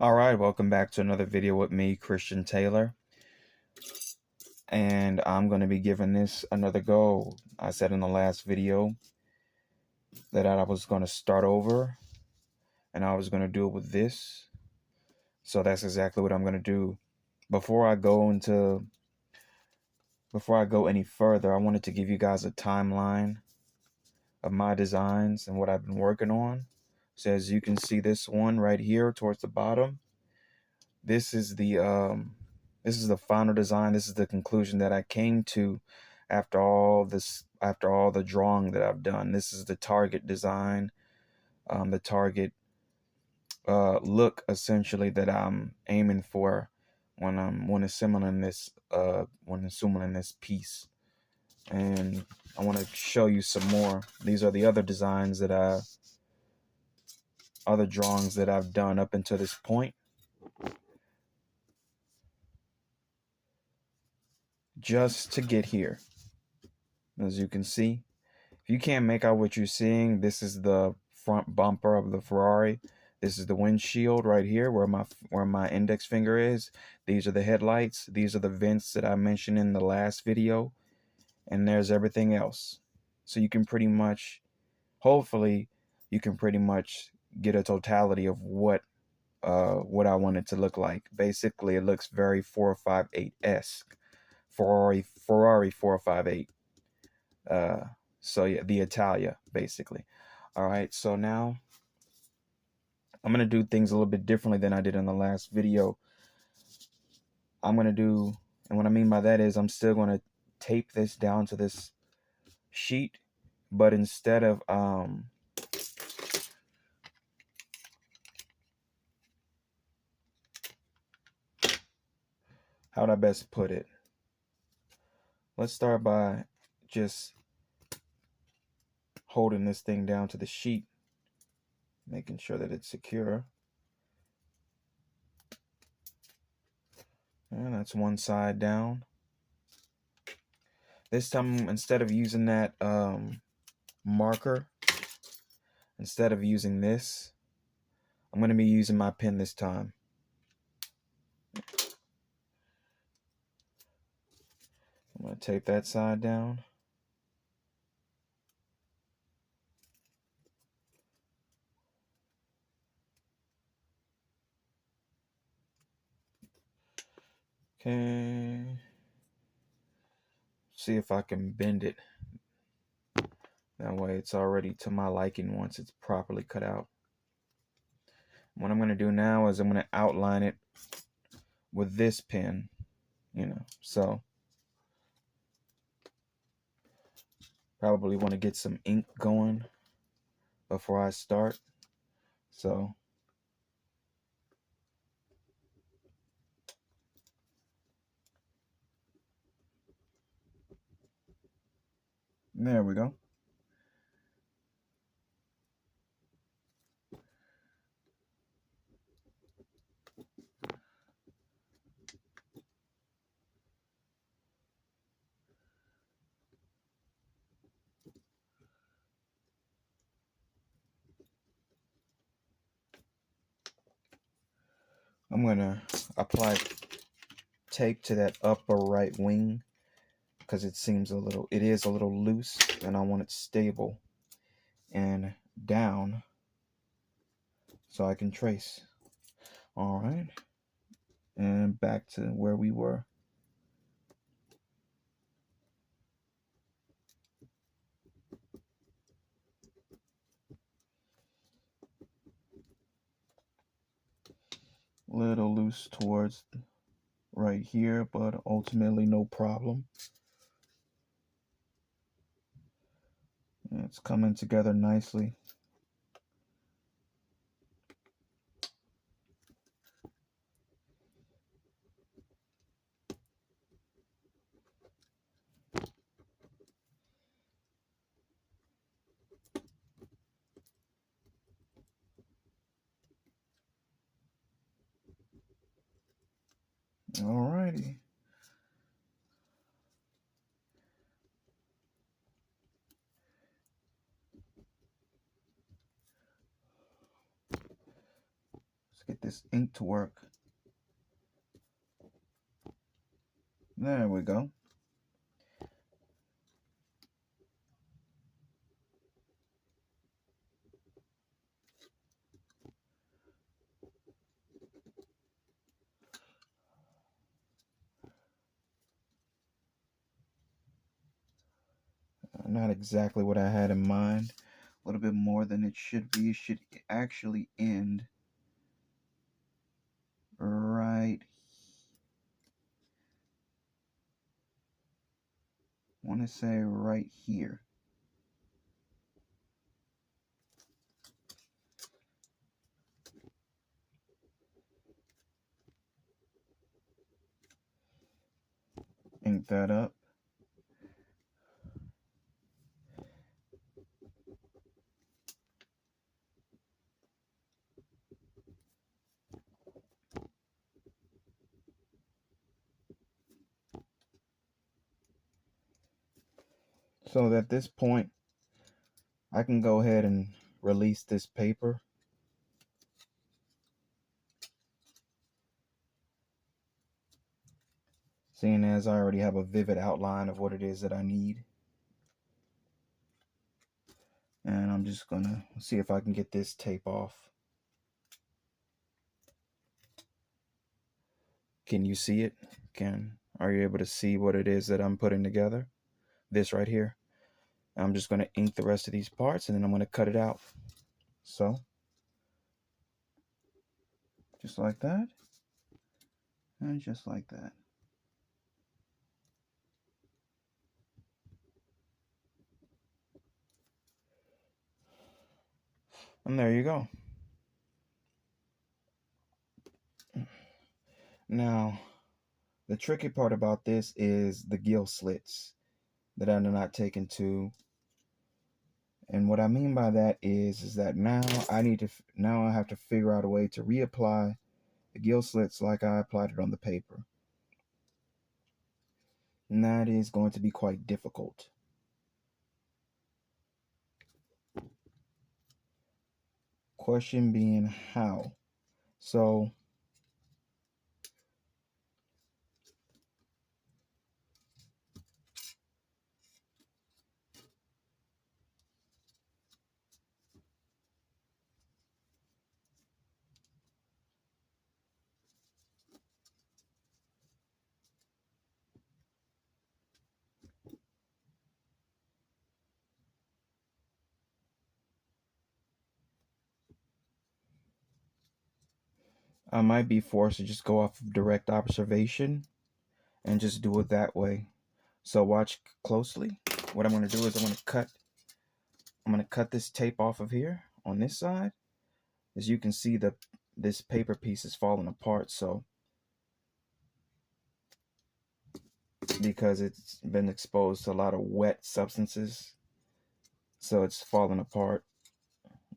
All right, welcome back to another video with me, Christian Taylor. And I'm going to be giving this another go. I said in the last video that I was going to start over and I was going to do it with this. So that's exactly what I'm going to do. Before I go any further, I wanted to give you guys a timeline of my designs and what I've been working on. So as you can see, this one right here towards the bottom, this is the final design. This is the conclusion that I came to after all the drawing that I've done. This is the target design, the target look essentially that I'm aiming for when assembling this piece. And I want to show you some more. These are the other designs other drawings that I've done up until this point. Just to get here. As you can see, if you can't make out what you're seeing, this is the front bumper of the Ferrari. This is the windshield right here where my index finger is. These are the headlights. These are the vents that I mentioned in the last video. And there's everything else. So you can pretty much, hopefully, you can pretty much get a totality of what I want it to look like. Basically, it looks very 458-esque. Ferrari 458. So yeah, the Italia, basically. All right, so now I'm gonna do things a little bit differently than I did in the last video. And what I mean by that is I'm still gonna tape this down to this sheet, but instead of how would I best put it? Let's start by just holding this thing down to the sheet, making sure that it's secure. And that's one side down. This time, instead of using that marker, instead of using this, I'm going to be using my pen this time. I'm going to tape that side down. Okay. See if I can bend it. That way it's already to my liking once it's properly cut out. What I'm going to do now is I'm going to outline it with this pen, so probably want to get some ink going before I start. So there we go. I'm going to apply tape to that upper right wing because it is a little loose, and I want it stable and down so I can trace. All right, and back to where we were. Little loose towards right here, but ultimately no problem. It's coming together nicely. Alrighty. Let's get this ink to work. There we go. Not exactly what I had in mind. A little bit more than it should be. It should actually end right. I want to say right here. Ink that up. So at this point, I can go ahead and release this paper. Seeing as I already have a vivid outline of what it is that I need. And I'm just gonna see if I can get this tape off. Can you see it? Are you able to see what it is that I'm putting together? This right here. I'm just gonna ink the rest of these parts and then I'm gonna cut it out. So, just like that. And just like that. And there you go. Now, the tricky part about this is the gill slits that I'm not taking to. And what I mean by that is that now I have to figure out a way to reapply the gill slits like I applied it on the paper. And that is going to be quite difficult. Question being how? So I might be forced to just go off of direct observation and just do it that way. So watch closely. What I'm going to do is I'm going to cut this tape off of here on this side. As you can see, this paper piece is falling apart, so because it's been exposed to a lot of wet substances, so it's falling apart.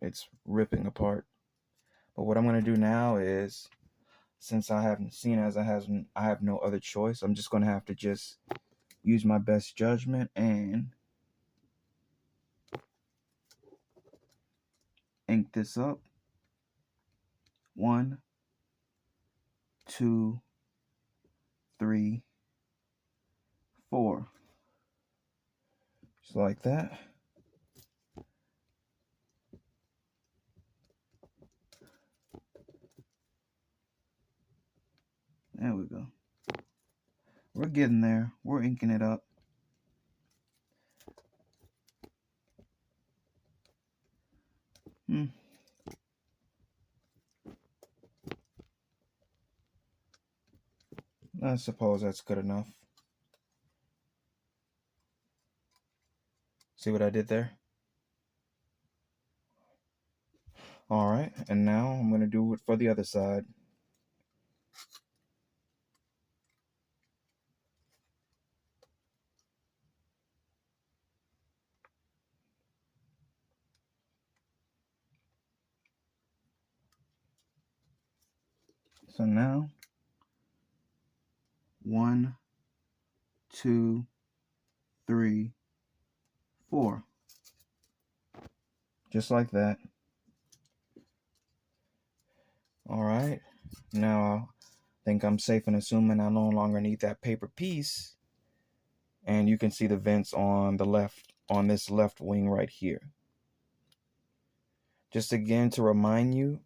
It's ripping apart. But what I'm going to do now is, since I haven't seen as I have no other choice, I'm just going to have to just use my best judgment and ink this up. 1, 2, 3, 4. Just like that. There we go. We're getting there. We're inking it up. I suppose that's good enough. See what I did there? Alright, and now I'm going to do it for the other side. So now, 1, 2, 3, 4. Just like that. All right, now I think I'm safe in assuming I no longer need that paper piece. And you can see the vents on the left, on this left wing right here. Just again to remind you,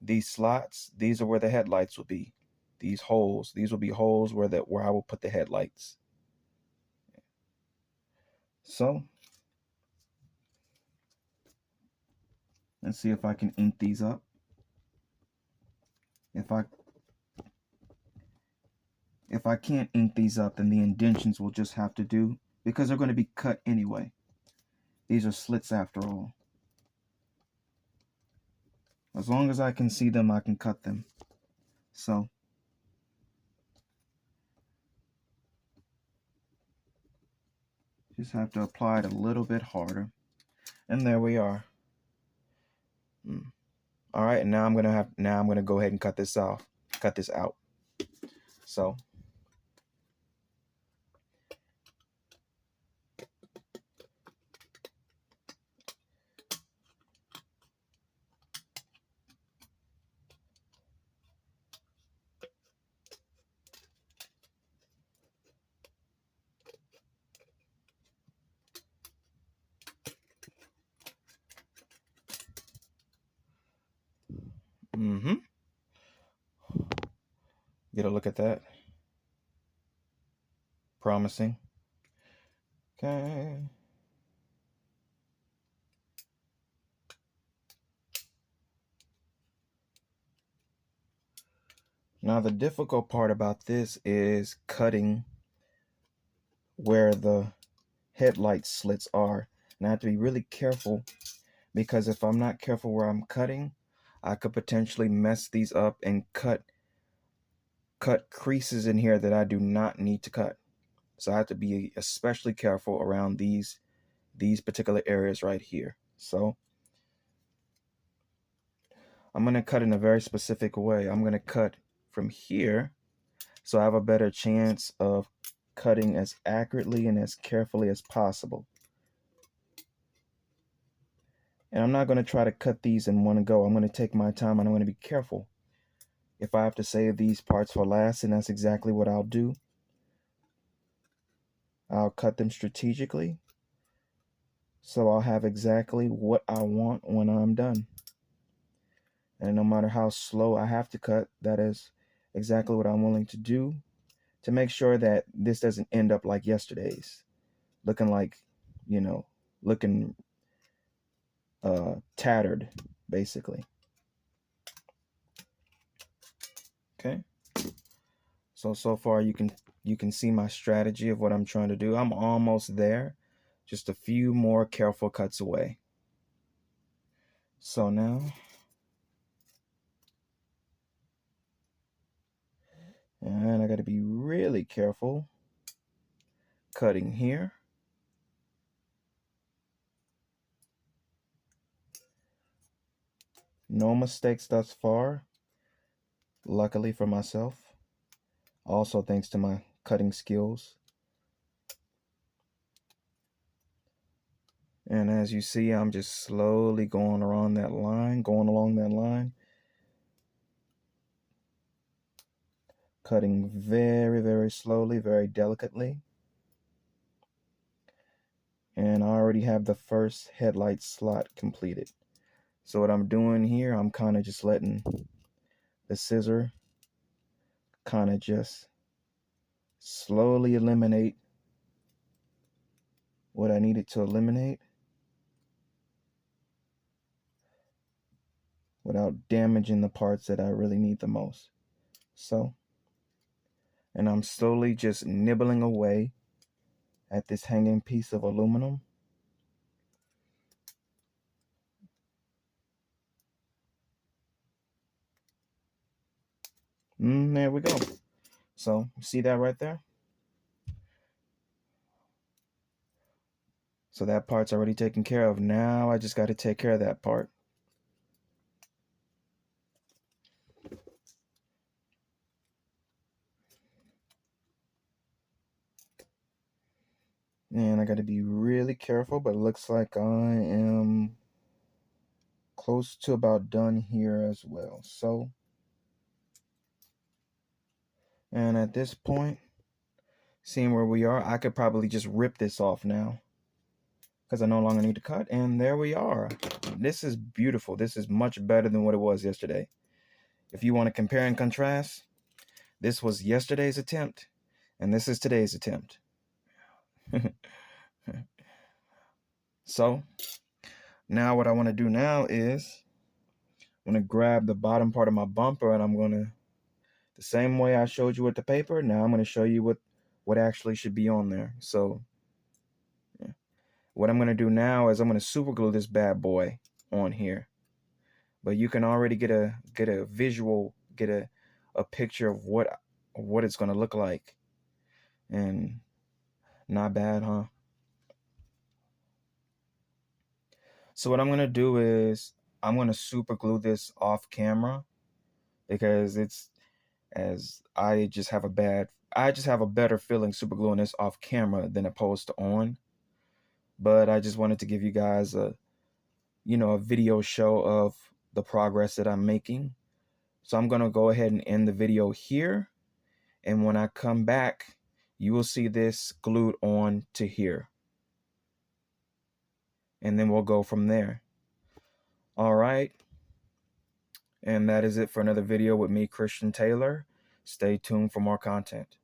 these slots, these are where the headlights will be. These holes, these will be holes where I will put the headlights. So let's see if I can ink these up. If I can't ink these up, then the indentions will just have to do, because they're going to be cut anyway. These are slits after all. As long as I can see them, I can cut them. So just have to apply it a little bit harder. And there we are. All right, and now I'm gonna go ahead and cut this out. So get a look at that. Promising. Okay. Now the difficult part about this is cutting where the headlight slits are. And I have to be really careful, because if I'm not careful where I'm cutting, I could potentially mess these up and cut creases in here that I do not need to cut. So I have to be especially careful around these particular areas right here. So I'm going to cut in a very specific way. I'm going to cut from here so I have a better chance of cutting as accurately and as carefully as possible. And I'm not going to try to cut these in one go. I'm going to take my time and I'm going to be careful. If I have to save these parts for last, and that's exactly what I'll do. I'll cut them strategically, so I'll have exactly what I want when I'm done. And no matter how slow I have to cut, that is exactly what I'm willing to do to make sure that this doesn't end up like yesterday's, looking like, looking tattered, basically. Okay. So far you can see my strategy of what I'm trying to do. I'm almost there. Just a few more careful cuts away. So now, and I got to be really careful cutting here. No mistakes thus far, luckily for myself. Also thanks to my cutting skills. And as you see, I'm just slowly going along that line, cutting very, very slowly, very delicately. And I already have the first headlight slot completed. So what I'm doing here, I'm kind of just letting the scissor kind of just slowly eliminate what I needed to eliminate without damaging the parts that I really need the most. So, and I'm slowly just nibbling away at this hanging piece of aluminum. There we go. So, see that right there? So that part's already taken care of. Now I just got to take care of that part. And I got to be really careful, but it looks like I am close to about done here as well. So And at this point, seeing where we are, I could probably just rip this off now because I no longer need to cut. And there we are. This is beautiful. This is much better than what it was yesterday. If you want to compare and contrast, this was yesterday's attempt, and this is today's attempt. So now what I want to do now is I'm going to grab the bottom part of my bumper, and I'm going to, the same way I showed you with the paper, now I'm going to show you what actually should be on there. So yeah. What I'm going to do now is I'm going to super glue this bad boy on here. But you can already get a visual, get a picture of what it's going to look like. And not bad, huh? So what I'm going to do is I'm going to super glue this off camera because I just have a better feeling super gluing this off camera than opposed to on. But I just wanted to give you guys a video show of the progress that I'm making. So I'm going to go ahead and end the video here. And when I come back, you will see this glued on to here. And then we'll go from there. All right. And that is it for another video with me, Christian Taylor. Stay tuned for more content.